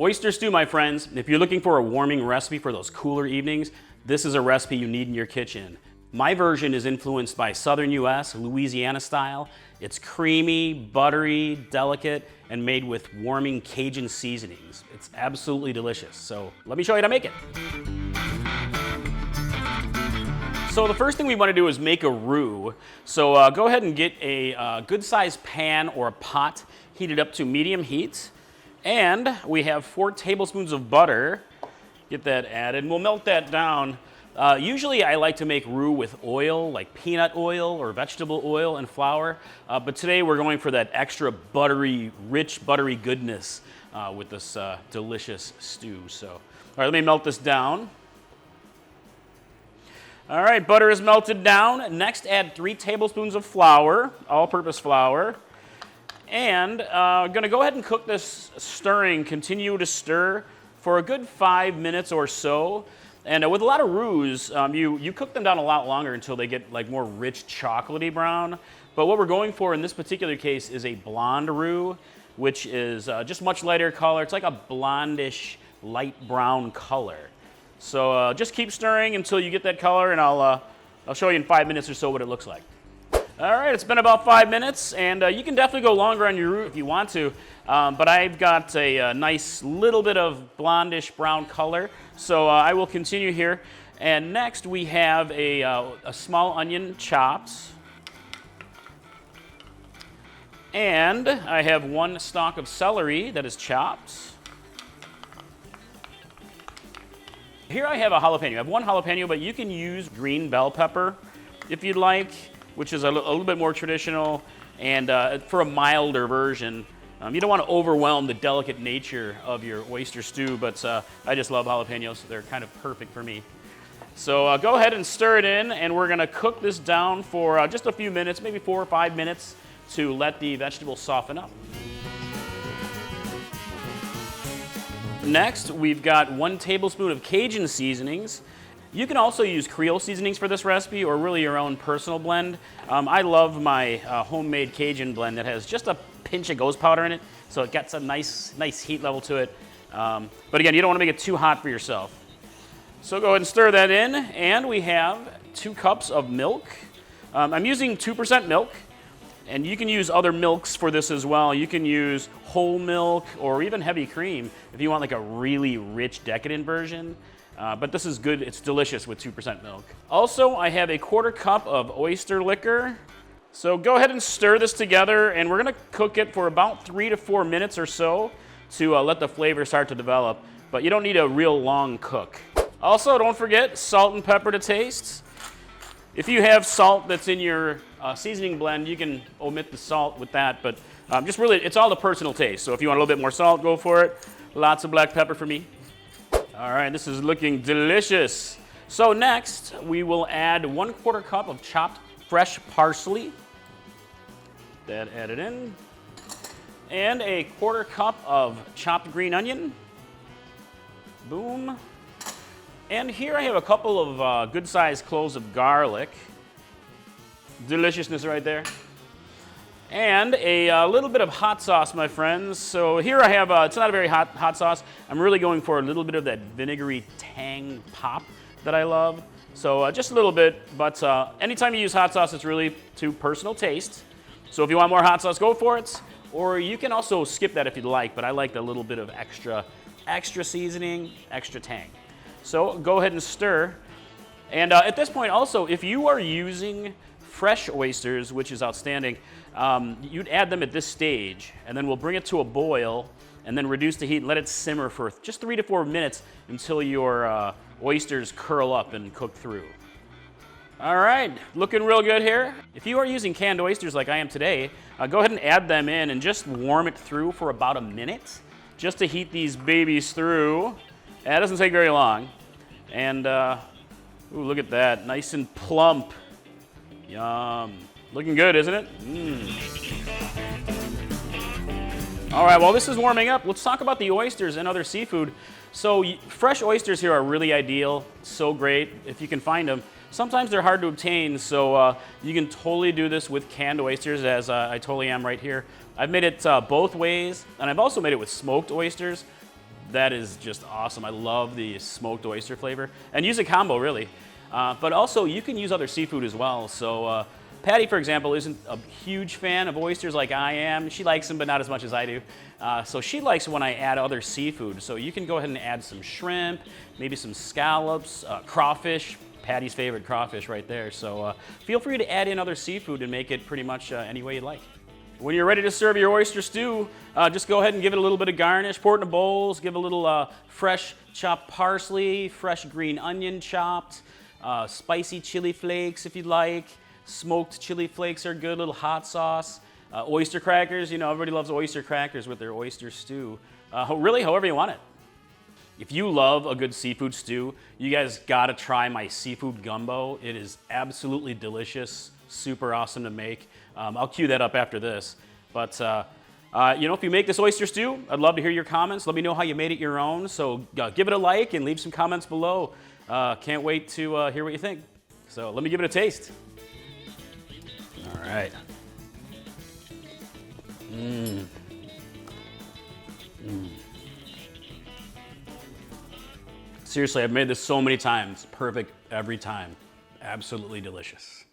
Oyster stew, my friends, if you're looking for a warming recipe for those cooler evenings, this is a recipe you need in your kitchen. My version is influenced by Southern US, Louisiana-style. It's creamy, buttery, delicate, and made with warming Cajun seasonings. It's absolutely delicious. So let me show you how to make it. So the first thing we want to do is make a roux. So go ahead and get a good-sized pan or a pot heated up to medium heat. And we have 4 tablespoons of butter. Get that added, and we'll melt that down. Usually I like to make roux with oil, like peanut oil or vegetable oil and flour. But today we're going for that extra buttery, rich buttery goodness with this delicious stew. So, all right, let me melt this down. All right, butter is melted down. Next, add 3 tablespoons of flour, all-purpose flour. And I'm gonna go ahead and cook this stirring, continue to stir for a good 5 minutes or so. And with a lot of roux, you cook them down a lot longer until they get like more rich chocolatey brown. But what we're going for in this particular case is a blonde roux, which is just much lighter color. It's like a blondish, light brown color. So just keep stirring until you get that color, and I'll show you in 5 minutes or so what it looks like. All right, it's been about 5 minutes, and you can definitely go longer on your roux if you want to, but I've got a nice little bit of blondish brown color, so I will continue here. And next we have a small onion chopped, and I have 1 stalk of celery that is chopped. Here I have a jalapeno. I have 1 jalapeno, but you can use green bell pepper if you'd like, which is a little bit more traditional, and for a milder version. You don't want to overwhelm the delicate nature of your oyster stew, but I just love jalapenos. They're kind of perfect for me. So go ahead and stir it in, and we're going to cook this down for just a few minutes, maybe 4 or 5 minutes, to let the vegetables soften up. Next, we've got 1 tablespoon of Cajun seasonings. You can also use Creole seasonings for this recipe, or really your own personal blend. I love my homemade Cajun blend that has just a pinch of ghost powder in it, so it gets a nice heat level to it. But again, you don't want to make it too hot for yourself. So go ahead and stir that in, and we have 2 cups of milk. I'm using 2% milk, and you can use other milks for this as well. You can use whole milk or even heavy cream if you want like a really rich, decadent version. But this is good, it's delicious with 2% milk. Also, I have a 1/4 cup of oyster liquor. So go ahead and stir this together, and we're gonna cook it for about 3 to 4 minutes or so to let the flavor start to develop. But you don't need a real long cook. Also, don't forget salt and pepper to taste. If you have salt that's in your seasoning blend, you can omit the salt with that, but just really, it's all the personal taste. So if you want a little bit more salt, go for it. Lots of black pepper for me. All right, this is looking delicious. So next, we will add 1/4 cup of chopped fresh parsley. That added in. And a 1/4 cup of chopped green onion. Boom. And here I have a couple of good-sized cloves of garlic. Deliciousness right there. And a little bit of hot sauce, my friends. So here I have, it's not a very hot sauce. I'm really going for a little bit of that vinegary tang pop that I love. So just a little bit, but anytime you use hot sauce, it's really to personal taste. So if you want more hot sauce, go for it. Or you can also skip that if you'd like, but I like a little bit of extra seasoning, extra tang. So go ahead and stir. And at this point also, if you are using fresh oysters, which is outstanding, you'd add them at this stage, and then we'll bring it to a boil, and then reduce the heat and let it simmer for just 3 to 4 minutes until your oysters curl up and cook through. All right, looking real good here. If you are using canned oysters like I am today, go ahead and add them in and just warm it through for about a minute, just to heat these babies through. That doesn't take very long. And ooh, look at that, nice and plump. Yum. Looking good, isn't it? All right, while this is warming up, let's talk about the oysters and other seafood. So fresh oysters here are really ideal, so great if you can find them. Sometimes they're hard to obtain, so you can totally do this with canned oysters, as I totally am right here. I've made it both ways, and I've also made it with smoked oysters. That is just awesome. I love the smoked oyster flavor. And use a combo, really. But also, you can use other seafood as well. So Patty, for example, isn't a huge fan of oysters like I am. She likes them, but not as much as I do. So she likes when I add other seafood. So you can go ahead and add some shrimp, maybe some scallops, crawfish. Patty's favorite crawfish right there. So feel free to add in other seafood and make it pretty much any way you like. When you're ready to serve your oyster stew, just go ahead and give it a little bit of garnish. Pour it in bowls. Give a little fresh chopped parsley, fresh green onion chopped, spicy chili flakes if you'd like. Smoked chili flakes are good. Little hot sauce. Oyster crackers. You know, everybody loves oyster crackers with their oyster stew. Really, however you want it. If you love a good seafood stew, you guys gotta try my seafood gumbo. It is absolutely delicious, super awesome to make. I'll cue that up after this. But you know, if you make this oyster stew, I'd love to hear your comments. Let me know how you made it your own. So give it a like and leave some comments below. Can't wait to hear what you think. So let me give it a taste. All right. Seriously, I've made this so many times. Perfect every time. Absolutely delicious.